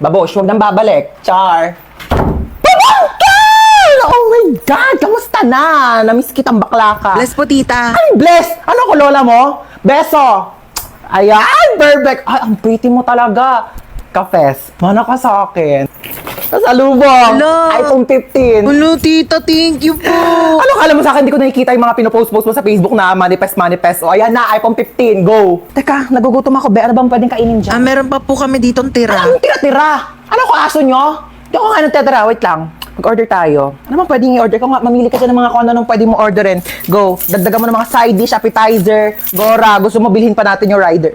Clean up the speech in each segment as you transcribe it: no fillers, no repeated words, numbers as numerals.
Babosh, huwag nang babalik. Char. Pabangkel! Oh my God! Kamusta na? Namiss kitang bakla ka. Bless po, tita. Ay, bless! Ano ko, lola mo? Beso! Ayan, perfect! Ay, ang pretty mo talaga. Kafes, mana ka sa akin. Kasalubong! Hello. iPhone 15. Hello, tita. Thank you po. Ano kala mo sa akin, di ko nakikita yung mga pinopost-post mo sa Facebook na manifest. O, ayan na, iPhone 15, go! Teka, nagugutom ako, be. Ano bang pwedeng kainin dyan? Meron pa po kami ditong tira. Anong tira-tira? Ano ko, aso nyo? Di ako nga nagtitira. Wait lang. Mag-order tayo. Ano bang pwedeng i-order? Kung nga, mamili ka dyan ng mga kung ano pwede mo orderin. Go. Dagdagan mo ng mga side dish, appetizer, gora. Gusto mo bilhin pa natin yung rider.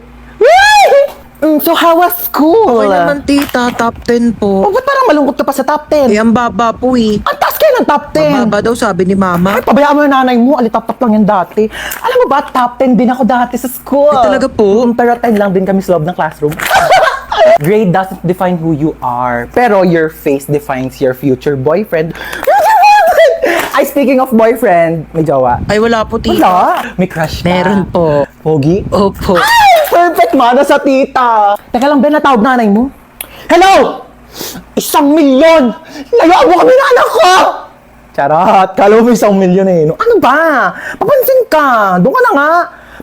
So, how was school? Okay naman, tita. Top 10 Oh, po. ba't parang malungkot ka pa sa top 10? Eh, ang baba po eh. Ang taas kayo ng top 10. Baba daw sabi ni mama. Ay, pabayaan mo yung nanay mo. Alitap-tap lang yan dati. Alam mo ba, top 10 din ako dati sa school. Eh, talaga po? Pero 10 lang din kami sa loob ng classroom. Grade doesn't define who you are. Pero your face defines your future boyfriend. Ay, speaking of boyfriend, may jowa. Ay, wala po, tita. Wala. May crush ka. Meron po. Pogi? Opo. Ay, perfect mana sa tita. Teka lang, Ben, natawag nanay mo. Hello! 1,000,000! Layuan mo kami na anak ko! Charot, kala mo 1,000,000 eh. No? Ano ba? Papansin ka. Doon ka na nga.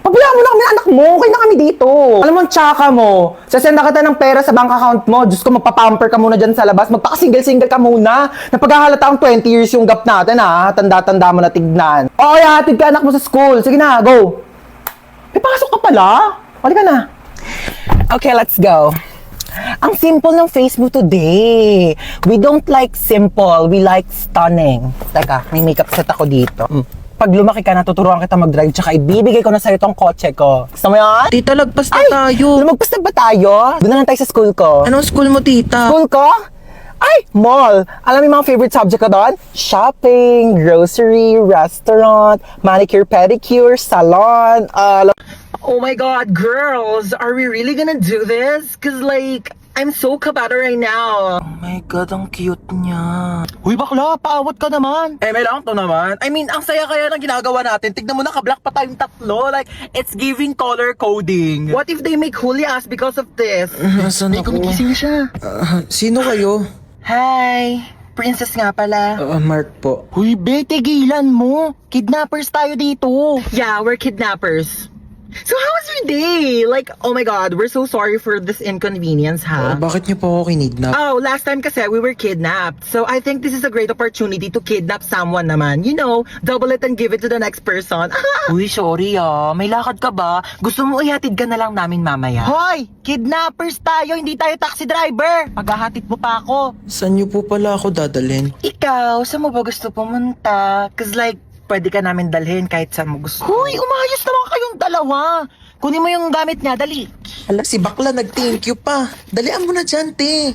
Pabayaan mo na kami anak mo. Okay na kami dito. Alam mo, ang tsaka mo. Sasenda kita ng pera sa bank account mo. Diyos ko, magpapamper ka muna dyan sa labas. Magpaka-single-single ka muna. Napaghahalata ang 20 years yung gap natin, ha? Tanda-tanda mo na tignan. O, kaya hatid ka anak mo sa school. Sige na, go. May pasok ka pala. Wali ka na. Okay, let's go. Ang simple ng face mo today. We don't like simple. We like stunning. Teka, may makeup set ako dito. Pag lumaki ka, natuturuan kita mag-drive, tsaka ibibigay ko na sa'yo tong kotse ko. Gusto mo yan? Tita, lagpas na Ay, tayo. lumagpas na ba tayo? Doon na lang tayo sa school ko. Anong school mo, tita? School ko? Ay, mall. Alam mo yung mga favorite subject ko doon? Shopping, grocery, restaurant, manicure, pedicure, salon, Oh my God, girls, are we really gonna do this? Cause like, I'm so kabata right now. Oh my God, ang cute niya. Uy, bakla, paawat ka naman. May lang to naman. I mean, ang saya kaya ng ginagawa natin. Tignan mo, naka-black pa tayong tatlo. Like, it's giving color coding. What if they make huli us because of this? Nasaan ako? Gumigising siya. Sino kayo? Hi, princess nga pala. Mark po. Uy, be, tigilan mo. Kidnappers tayo dito. Yeah, we're kidnappers. So how was your day? Like, oh my God, we're so sorry for this inconvenience, ha? Bakit niyo po ako kinidnap? Oh, last time kasi we were kidnapped. So I think this is a great opportunity to kidnap someone naman. You know, double it and give it to the next person. Uy, sorry may lakad ka ba? Gusto mo ihatid ka na lang namin mamaya? Hoy! Kidnappers tayo, hindi tayo taxi driver! Paghahatid mo pa ako. Saan niyo po pala ako dadalhin? Ikaw, saan mo ba gusto pumunta? Cause like, pwede ka namin dalhin kahit saan mo gusto. Hoy, umayos naman kayong dalawa. Kunin mo yung gamit niya, dali. Ala, si bakla nag-thank you pa. Dalian mo na dyan, te.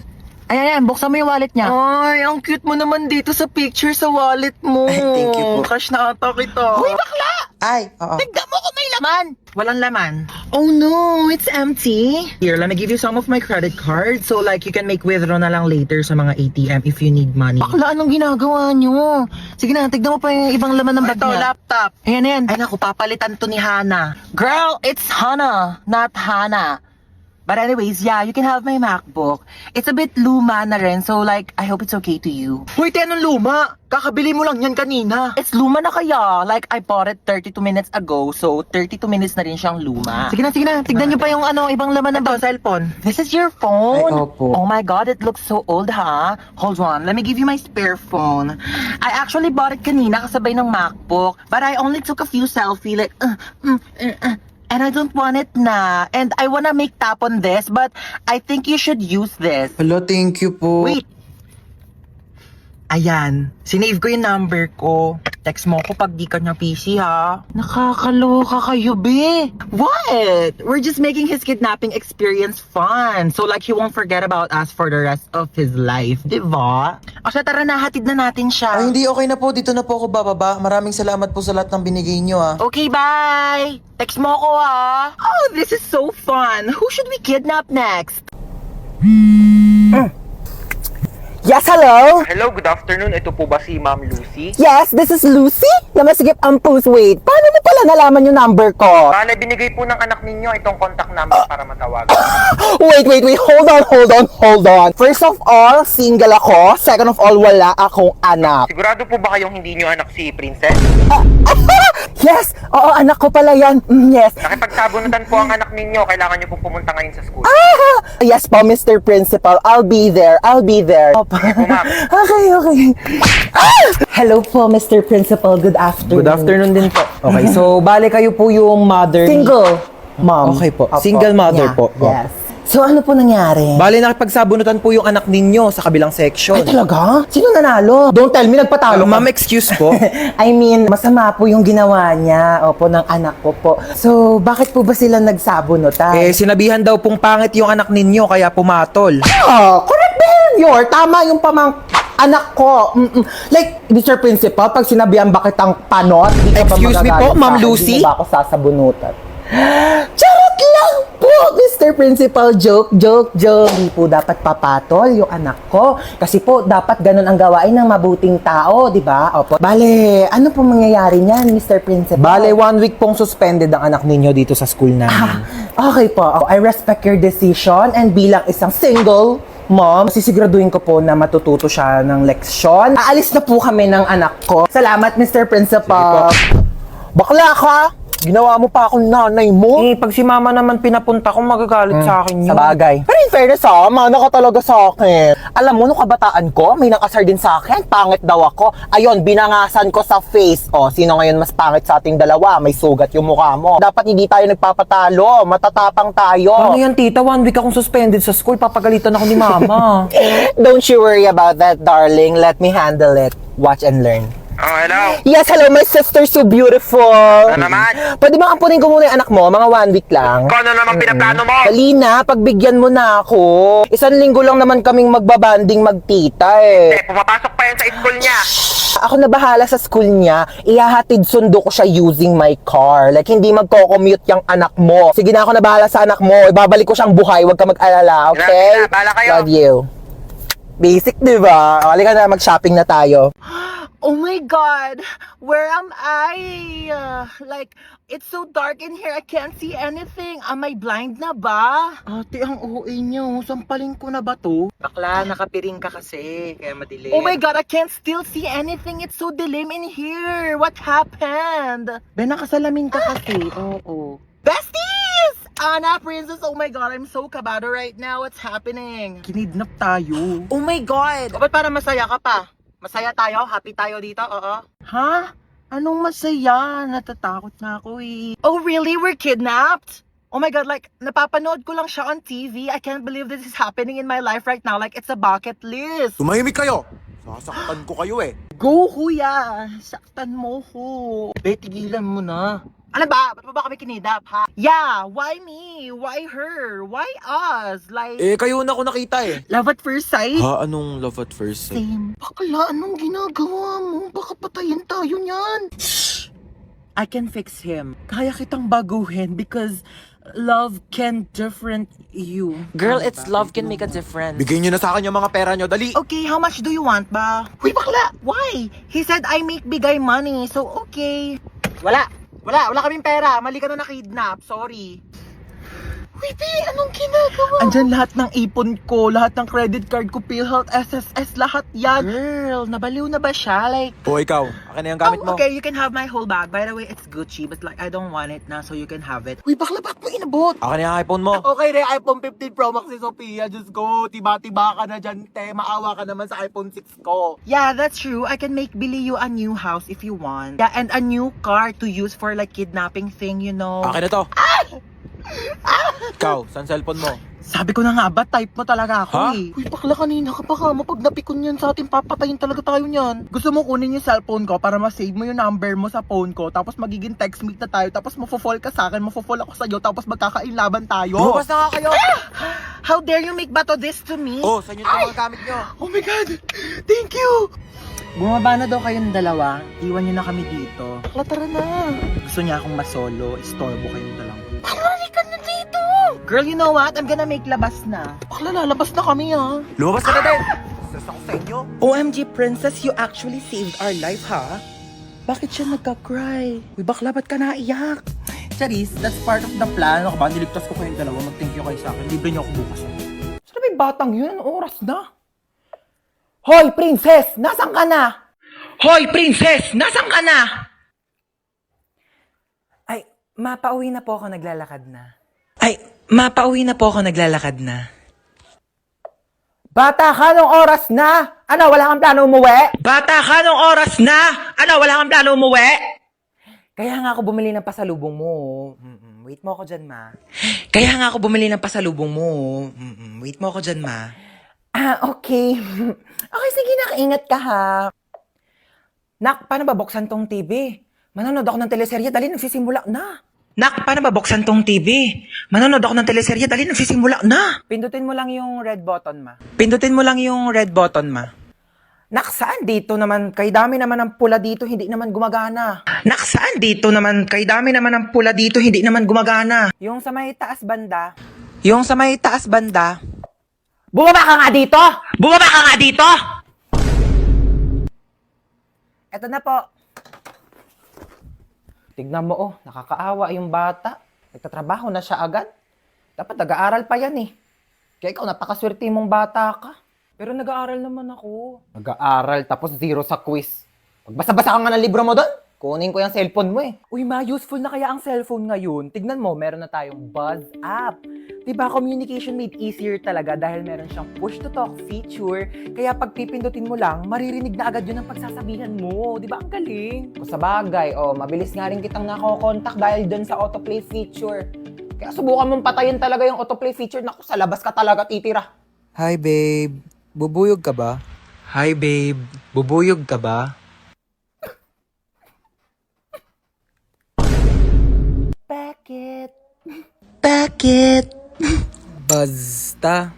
Ayan, buksan mo yung wallet niya. Ay, ang cute mo naman dito sa picture sa wallet mo. Ay, thank you po. Cash na ata kita. Hoy, bakla! Ay, oo. Tignan mo kung may laman! Walang laman. Oh no, it's empty. Here, let me give you some of my credit card so like you can make withdraw na lang later sa mga ATM if you need money. Bakla, anong ginagawa nyo? Sige na, tignan mo pa yung ibang laman ng bag Ito, niya. laptop. Ayan, ayan. Ay naku, papalitan to ni Hana. Girl, it's Hana, not Hana. But anyways, yeah, you can have my MacBook. It's a bit luma na rin, so like, I hope it's okay to you. Hoy, te, anong luma? Kakabili mo lang yan kanina. It's luma na kaya. Like, I bought it 32 minutes ago, so 32 minutes na rin siyang luma. Sige na, tignan nyo pa yung ibang laman ng bag. Cellphone. This is your phone? Ay, opo. Oh my God, it looks so old, ha? Hold on, let me give you my spare phone. I actually bought it kanina kasabay ng MacBook, but I only took a few selfie, like, and I don't want it na. And I wanna make tap on this, but I think you should use this. Ala, thank you po. Wait. Ayan, sinave ko yung number ko. Text mo ko pag di ka niya PC, ha? Nakakaloka kayo, be. What? We're just making his kidnapping experience fun. So like he won't forget about us for the rest of his life, di ba? O siya, tara na, hatid na natin siya. Ay, hindi, okay na po. Dito na po ako bababa. Maraming salamat po sa lahat ng binigay niyo, ah. Okay, bye! Text mo ko, ha? Oh, this is so fun. Who should we kidnap next? Yes, hello? Hello, good afternoon. Ito po ba si Ma'am Lucy? Yes, this is Lucy. Na masigip ang post. Wait, paano mo pala pala nalaman yung number ko? Bale, binigay po ng anak ninyo itong contact number para matawagan. Wait. Hold on. First of all, single ako. Second of all, wala akong anak. Sigurado po ba kayong hindi nyo anak si Princess? Yes! Oo, anak ko pala yan. Yes. Nakipagsabunutan po ang anak ninyo. Kailangan nyo pong pumunta ngayon sa school. Yes po, Mr. Principal. I'll be there. Opo. ma'am. Okay. Hello po, Mr. Principal. Good afternoon. Good afternoon din po. Okay, so bale kayo po yung mother ni... Single, mom. Okay po. Opo. Single mother Yeah, po. Yes. So, ano po nangyari? Bale nakipagsabunutan po yung anak ninyo sa kabilang section. Ay, talaga? Sino nanalo? Don't tell me, nagpatalo ka. Ma'am, excuse po. I mean, masama po yung ginawa niya, opo, ng anak ko po. So, bakit po ba sila nagsabunutan? Sinabihan daw pong pangit yung anak ninyo kaya pumatol. Correct behavior. Tama yung anak ko. Like, Mr. Principal, pag sinabihan bakit ang panot, di ka ba Excuse me magagalit po, Ma'am sa akin? Lucy? Di mo ba ako sasabunutan? Charot lang po, Mr. Principal. Joke. Hindi po dapat papatol yung anak ko. Kasi po, dapat ganun ang gawain ng mabuting tao, di ba? Opo. Bale, ano po mangyayari niyan, Mr. Principal? Bale, 1 week pong suspended ang anak ninyo dito sa school namin. Okay po. I respect your decision and bilang isang single mom, sisiguraduhin ko po na matututo siya ng leksyon. Aalis na po kami ng anak ko. Salamat, Mr. Principal. Bakla ka! Ginawa mo pa akong nanay mo. Pag si mama naman pinapunta ko, magagalit sa akin yun. Sa bagay. Pero in fairness mana ka talaga sa akin. Alam mo, nung kabataan ko, may nakasar din sa akin. Pangit daw ako. Ayun, binangasan ko sa face. O, sino ngayon mas pangit sa ating dalawa? May sugat yung mukha mo. Dapat hindi tayo nagpapatalo. Matatapang tayo. Ano yan, tita? 1 week akong suspended sa school. Papagalitan ako ni mama. Don't you worry about that, darling. Let me handle it. Watch and learn. Oh, hello. Yes, hello, my sister, so beautiful. Ano naman? Pwede ba ampunin ko muna yung anak mo? Mga 1 week lang. Kung ano naman pinaplano mo? Dali na, pagbigyan mo na ako. 1 linggo lang naman kaming magbabanding magtita Pumapasok pa yan sa school niya. Ako na bahala sa school niya. Ihahatid sundo ko siya using my car. Like, hindi magko-commute yung anak mo. Sige na, ako na bahala sa anak mo. Ibabalik ko siyang buhay. Huwag ka mag-alala, okay? Sige na, bahala kayo. Love you. Basic, di ba? Halika na, mag-shopping na tayo. Oh my God, where am I? Like, it's so dark in here, I can't see anything. Am I blind na ba? Ate, ang OA nyo. Sampalin ko na ba to? Bakla, nakapiring ka kasi. Kaya madilim. Oh my God, I can't still see anything. It's so dilim in here. What happened? Ben, nakasalamin ka kasi. Oo. Besties! Anna, Princess, oh my God, I'm so kabado right now. What's happening? Kinidnap tayo. Oh my God! Ba't para masaya ka pa? Masaya tayo? Happy tayo dito? Oo. Ha? Anong masaya? Natatakot na ako eh. Oh really? We're kidnapped? Oh my God, like, napapanood ko lang siya on TV. I can't believe this is happening in my life right now. Like, it's a bucket list. Tumahimik kayo! Sasaktan ko kayo eh. Go, kuya! Saktan mo ko. Be, tigilan mo na. Ano ba? Ba't mo ba kami kinidap, ha? Yeah, why me? Why her? Why us? Like, Kayo na ako nakita eh. love at first sight? Ha? Anong love at first sight? Same. Bakla, anong ginagawa mo? Baka patayin tayo niyan. I can fix him. Kaya kitang baguhin because love can different you. Girl, it's love can make a difference. Bigay nyo na sa akin yung mga pera nyo, dali! Okay, how much do you want ba? Uy, bakla! Why? He said I make bigay money, so okay. Wala kaming pera. Mali ka na nakidnap. Sorry. Uy, P, anong ginagawa? Andyan lahat ng ipon ko, lahat ng credit card ko, PhilHealth, SSS, lahat yan. Girl, nabaliw na ba siya? Like, O ikaw, akin na yung gamit mo. okay, you can have my whole bag. By the way, it's Gucci, but like, I don't want it na, so you can have it. Uy, bakla, bakit mo inabot? Akin na yung iPhone mo. Okay re, iPhone 15 Pro Max si Sophia. Diyos ko, tiba-tiba ka na dyan, te. Maawa ka naman sa iPhone 6 ko. Yeah, that's true. I can make Billy you a new house if you want. Yeah, and a new car to use for like kidnapping thing, you know. Akin na to. Ikaw, saan cellphone mo? Sabi ko na nga ba, type mo talaga ako Ha? eh. Uy, bakla kanina ka pa ka mo. Pag napikon yan sa atin, papatayin talaga tayo niyan. Gusto mo kunin yung cellphone ko para ma-save mo yung number mo sa phone ko. Tapos magiging text meet na tayo. Tapos mafo-fall ka sa akin, mafo-fall ako sa'yo. Tapos magkakainlaban tayo. Lumabas na nga kayo! How dare you make bato this to me? Oh, saan yun yung mga gamit nyo? Oh my God! Thank you! Bumaba na daw kayong dalawa. Iwan niyo na kami dito. Bakla, tara na. Gusto niya akong masolo. Istorbo kayong dalawa. Halika na dito! Girl, you know what? I'm gonna make labas na. Bakla, lalabas na kami ha. Lumabas ka na din! Stress ako sa inyo. OMG Princess, you actually saved our life ha? Bakit siya nagka-cry? Uy, bakla, ba't ka naiyak? Charis, that's part of the plan. Ano ka ba? Niligtas ko kayong dalawa. Mag-thank you kayo sa akin. Libre niyo ako bukas. Saan ba yung batang yun? Anong oras na? Hoy, princess! Nasaan ka na? Hoy, princess! Nasaan ka na? Ay, mapauwi na po ako, naglalakad na. Ay, mapauwi na po ako, naglalakad na. Bata ka, anong oras na? Ano, wala kang plano umuwi? Bata ka, nung oras na? Ano, wala kang plano umuwi? Kaya nga ako bumili ng pasalubong mo. Wait mo ako dyan, ma. Kaya nga ako bumili ng pasalubong mo. Wait mo ako dyan, ma. Ah, okay. Okay, sige, nakaingat ka ha. Nak, paano ba buksan tong TV? Manonood ako ng teleserye, dali nagsisimula na. Nak, paano ba buksan tong TV? Manonood ako ng teleserye, dali nagsisimula na. Pindutin mo lang yung red button, ma. Pindutin mo lang yung red button, ma. Nak, saan dito naman? Kay dami naman ng pula dito, hindi naman gumagana. Nak, saan dito naman? Kay dami naman ng pula dito, hindi naman gumagana. Yung sa may taas banda. Yung sa may taas banda. Bumaba ka nga dito! Bumaba ka nga dito! Eto na po. Tignan mo, oh, nakakaawa yung bata. Nagtatrabaho na siya agad. Dapat nag-aaral pa yan eh. Kaya ikaw, napakaswerte mong bata ka. Pero nag-aaral naman ako. Nag-aaral, tapos 0 sa quiz. Magbasa-basa ka nga ng libro mo doon. Kunin ko yung cellphone mo eh. Uy, ma, useful na kaya ang cellphone ngayon. Tignan mo, meron na tayong Buzz app. Diba, communication made easier talaga dahil meron siyang push-to-talk feature. Kaya pag pipindutin mo lang, maririnig na agad yun ang pagsasabihan mo. Diba, ang galing? Kung sa bagay, oh, mabilis nga rin kitang nakokontak dahil doon sa autoplay feature. Kaya subukan mong patayin talaga yung autoplay feature. Naku, sa labas ka talaga titira. Hi babe, bubuyog ka ba? Hi babe, bubuyog ka ba? Bakit? Bakit? Basta,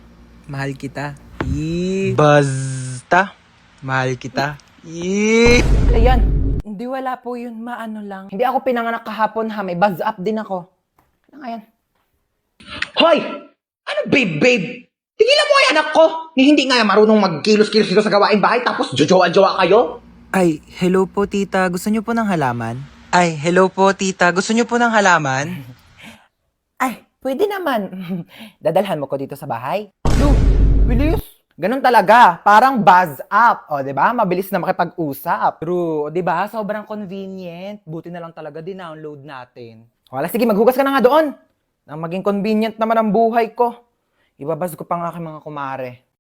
mahal kita. Basta, mahal kita. Ayan, hindi wala po yun, maano lang. Hindi ako pinanganak kahapon ha, may buzz up din ako. Ano nga yan? Hoy! Ano babe? Tigilan mo yung anak ko! Ni hindi nga marunong magkilos-kilos dito sa gawain bahay tapos jojowa-jowa kayo? Ay, hello po tita, gusto niyo po ng halaman? Ay, hello po tita, gusto niyo po ng halaman? Ay, pwede naman. Dadalhan mo ko dito sa bahay. No, bilis. Ganun talaga, parang buzz up. O, di ba? Mabilis na makipag-usap. True, di ba? Sobrang convenient. Buti na lang talaga din-download natin. Wala, sige, maghugas ka na nga doon. Nang maging convenient naman ang buhay ko. Ibabas ko pa nga aking mga kumare.